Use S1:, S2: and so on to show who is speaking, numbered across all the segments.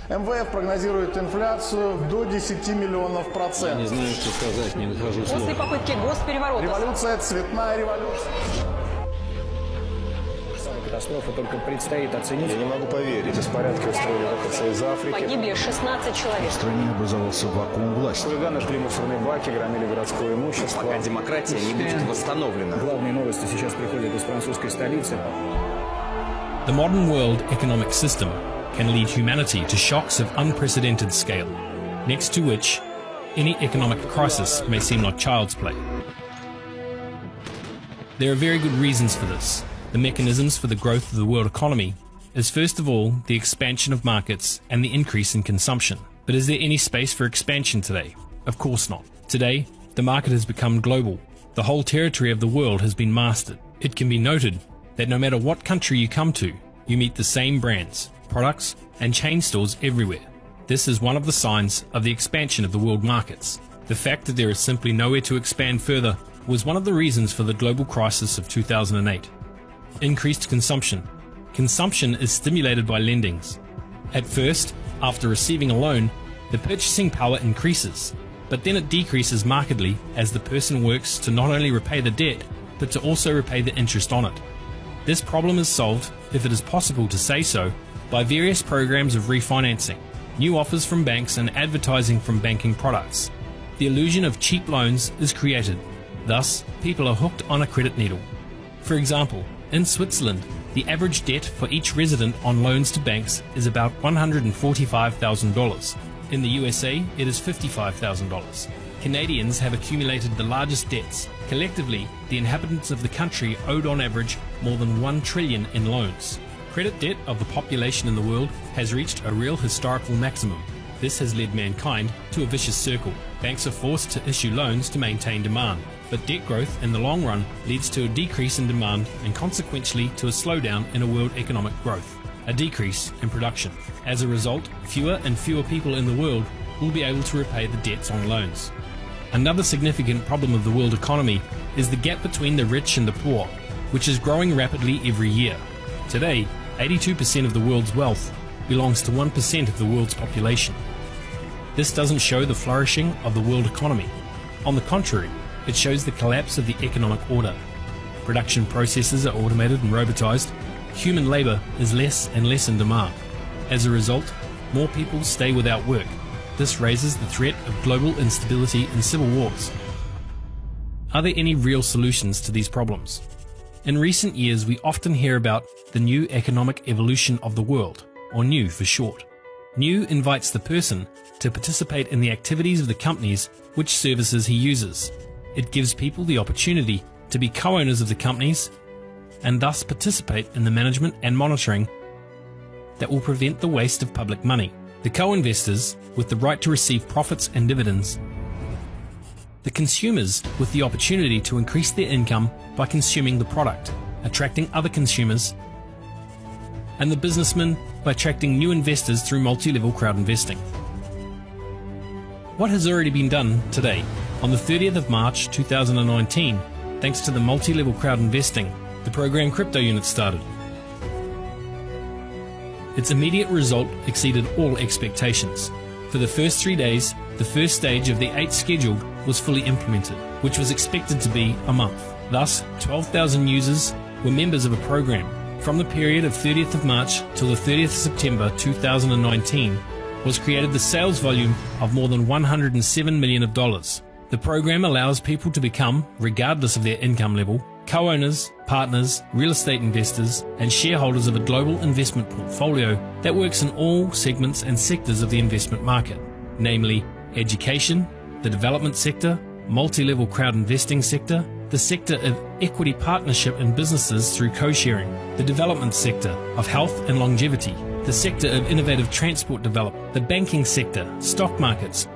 S1: МВФ прогнозирует инфляцию до 10 миллионов %.
S2: Не знаю, что сказать, не нахожу слов.
S3: После попытки госпереворота.
S1: Революция, цветная революция.
S4: Катастрофу только предстоит оценить.
S5: Я не могу поверить. Беспорядки устроили выходцы из Африки.
S3: Погибли 16 человек.
S6: В стране образовался вакуум власти.
S5: Хулиганы жгли мусорные баки, громили городское имущество.
S7: Пока демократия не будет восстановлена.
S4: Главные новости сейчас приходят из французской столицы.
S8: The modern world economic system can lead humanity to shocks of unprecedented scale, next to which any economic crisis may seem like child's play. There are very good reasons for this. The mechanisms for the growth of the world economy is first of all the expansion of markets and the increase in consumption. But is there any space for expansion today? Of course not. Today, the market has become global. The whole territory of the world has been mastered. It can be noted that no matter what country you come to, you meet the same brands, products, and chain stores everywhere. This is one of the signs of the expansion of the world markets. The fact that there is simply nowhere to expand further was one of the reasons for the global crisis of 2008. Increased consumption. Consumption is stimulated by lendings. At first, after receiving a loan, the purchasing power increases, but then it decreases markedly as the person works to not only repay the debt, but to also repay the interest on it. This problem is solved, if it is possible to say so, by various programs of refinancing, new offers from banks and advertising from banking products. The illusion of cheap loans is created. Thus, people are hooked on a credit needle. For example, in Switzerland, the average debt for each resident on loans to banks is about $145,000. In the USA, it is $55,000. Canadians have accumulated the largest debts. Collectively, the inhabitants of the country owed on average more than $1 trillion in loans. Credit debt of the population in the world has reached a real historical maximum. This has led mankind to a vicious circle. Banks are forced to issue loans to maintain demand. But debt growth in the long run leads to a decrease in demand and consequently to a slowdown in a world economic growth, a decrease in production. As a result, fewer and fewer people in the world will be able to repay the debts on loans. Another significant problem of the world economy is the gap between the rich and the poor, which is growing rapidly every year. Today, 82% of the world's wealth belongs to 1% of the world's population. This doesn't show the flourishing of the world economy. On the contrary, it shows the collapse of the economic order. Production processes are automated and robotized. Human labor is less and less in demand. As a result, more people stay without work. This raises the threat of global instability and civil wars. Are there any real solutions to these problems? In recent years, we often hear about the new economic evolution of the world, or NEW for short. NEW invites the person to participate in the activities of the companies which services he uses. It gives people the opportunity to be co-owners of the companies and thus participate in the management and monitoring that will prevent the waste of public money. The co-investors with the right to receive profits and dividends. The consumers with the opportunity to increase their income by consuming the product, attracting other consumers. And the businessmen by attracting new investors through multi-level crowd investing. What has already been done today? On the 30th of March 2019, thanks to the multi-level crowd investing, the program CryptoUnit started. Its immediate result exceeded all expectations. For the first 3 days, the first stage of the 8 scheduled was fully implemented, which was expected to be a month. Thus, 12,000 users were members of a program. From the period of 30th of March till the 30th of September 2019 was created the sales volume of more than $107 million. The program allows people to become, regardless of their income level, co-owners, partners, real estate investors, and shareholders of a global investment portfolio that works in all segments and sectors of the investment market, namely education, the development sector, multi-level crowd investing sector, the sector of equity partnership in businesses through co-sharing, the development sector of health and longevity, the sector of innovative transport development, the banking sector, stock markets,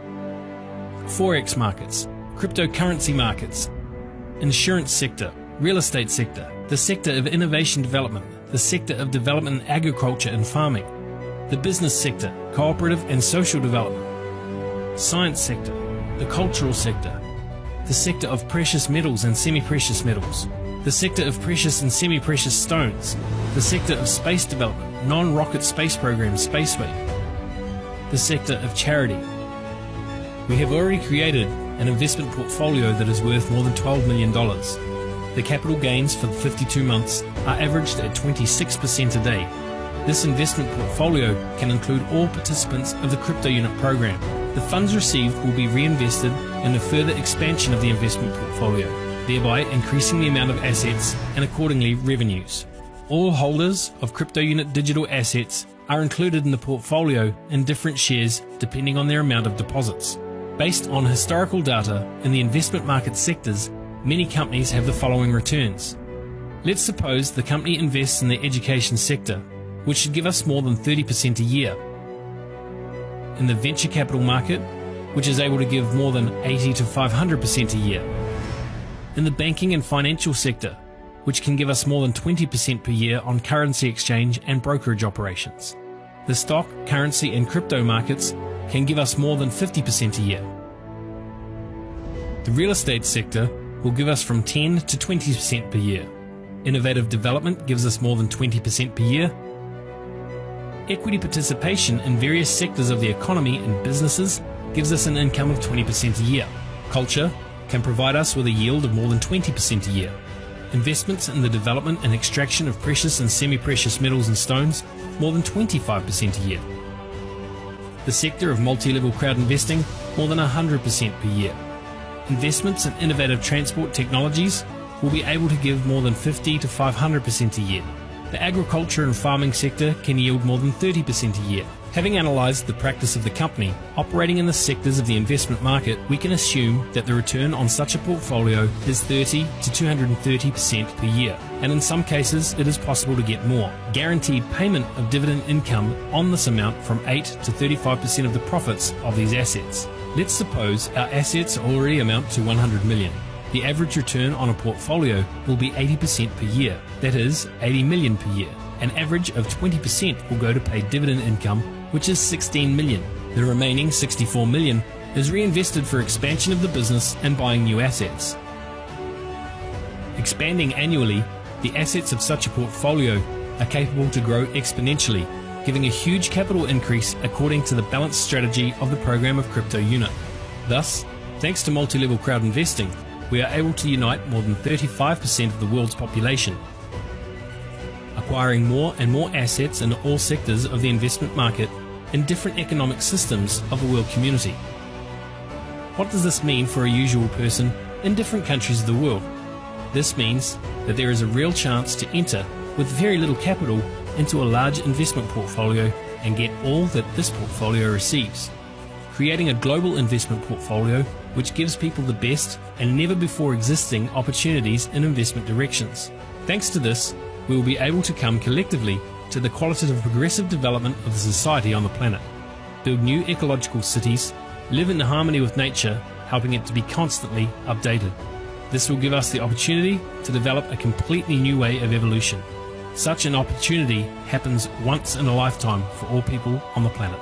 S8: forex markets, cryptocurrency markets, insurance sector, real estate sector, the sector of innovation development, the sector of development in agriculture and farming, the business sector, cooperative and social development, science sector, the cultural sector, the sector of precious metals and semi-precious metals, the sector of precious and semi-precious stones, the sector of space development, non-rocket space program Spaceway, the sector of charity. We have already created an investment portfolio that is worth more than $12 million. The capital gains for the 52 months are averaged at 26% a day. This investment portfolio can include all participants of the CryptoUnit program. The funds received will be reinvested in the further expansion of the investment portfolio, thereby increasing the amount of assets and accordingly revenues. All holders of CryptoUnit digital assets are included in the portfolio in different shares depending on their amount of deposits. Based on historical data in the investment market sectors, many companies have the following returns. Let's suppose the company invests in the education sector, which should give us more than 30% a year. In the venture capital market, which is able to give more than 80 to 500% a year. In the banking and financial sector, which can give us more than 20% per year on currency exchange and brokerage operations. The stock, currency and crypto markets can give us more than 50% a year. The real estate sector will give us from 10 to 20% per year. Innovative development gives us more than 20% per year. Equity participation in various sectors of the economy and businesses gives us an income of 20% a year. Culture can provide us with a yield of more than 20% a year. Investments in the development and extraction of precious and semi-precious metals and stones, more than 25% a year. The sector of multi-level crowd investing, more than 100% per year. Investments in innovative transport technologies will be able to give more than 50 to 500% a year. The agriculture and farming sector can yield more than 30% a year. Having analysed the practice of the company operating in the sectors of the investment market, we can assume that the return on such a portfolio is 30 to 230% per year, and in some cases it is possible to get more. Guaranteed payment of dividend income on this amount from 8 to 35% of the profits of these assets. Let's suppose our assets already amount to 100 million. The average return on a portfolio will be 80% per year, that is 80 million per year. An average of 20% will go to pay dividend income, which is 16 million. The remaining 64 million is reinvested for expansion of the business and buying new assets. Expanding annually, the assets of such a portfolio are capable to grow exponentially, giving a huge capital increase according to the balanced strategy of the program of CryptoUnit. Thus, thanks to multi-level crowd investing, we are able to unite more than 35% of the world's population, acquiring more and more assets in all sectors of the investment market in different economic systems of the world community. What does this mean for a usual person in different countries of the world? This means that there is a real chance to enter with very little capital into a large investment portfolio and get all that this portfolio receives, creating a global investment portfolio which gives people the best and never before existing opportunities in investment directions. Thanks to this, we will be able to come collectively to the qualitative progressive development of the society on the planet, build new ecological cities, live in harmony with nature, helping it to be constantly updated. This will give us the opportunity to develop a completely new way of evolution. Such an opportunity happens once in a lifetime for all people on the planet.